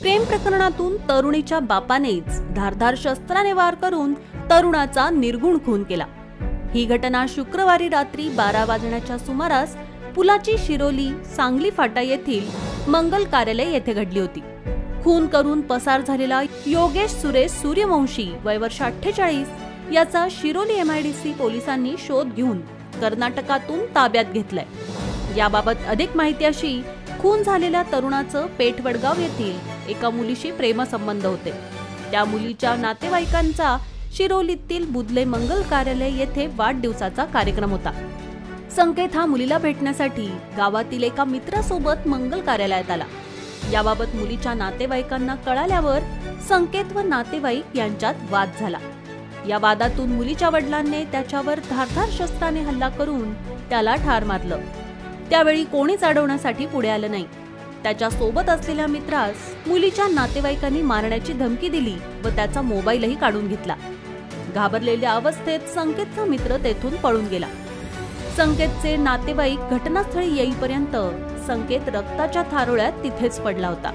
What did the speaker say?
प्रेम प्रकरणातून तरुणीच्या बापानेच धारदार शस्त्राने वार करून तरुणाचा निर्घुण खून केला। ही घटना शुक्रवारी रात्री 12 वाजण्याच्या सुमारास पुलाची शिरोली सांगली फाटा येथील मंगल कार्यालय येथे घडली होती। खून करून पसार झालेला योगेश सुरेश सूर्यवंशी वय वर्ष 48 याचा शिरोली MIDC पोलिसांनी शोध घेऊन कर्नाटकातून ताब्यात घेतलाय। याबाबत अधिक माहिती अशी, खून झालेल्या तरुणाचं पेठवडगाव येथील एका मुलीशी प्रेमसंबंध होते। त्या मुलीच्या नातेवाईकांचा शिरोलीतील बुधले मंगल कार्यालय येथे वाढदिवसाचा कार्यक्रम होता। संकेत हा मुलीला भेटण्यासाठी गावातील एका मित्रासोबत मंगल कार्यालयात आला। याबाबत मुलीच्या नातेवाईकांना कळाल्यावर संकेत व नातेवाईक यांच्यात वाद झाला। या वादातून मुलीच्या वडिलांनी त्याच्यावर धारदार शस्त्राने हल्ला करून त्याला ठार मारलं। त्यावेळी कोणीच अडवण्यासाठी पुढे आलं नाही। त्याच्या सोबत असलेल्या मित्रास मुलीच्या नातेवाईकांनी मारण्याची धमकी दिली व त्याचा मोबाईलही काढून घेतला। घाबरलेल्या अवस्थेत संकेतचा मित्र तेथून पळून गेला। संकेतचे नातेवाईक घटनास्थळी येईपर्यंत संकेत रक्ताच्या थारोळ्यात तिथेच पडला होता।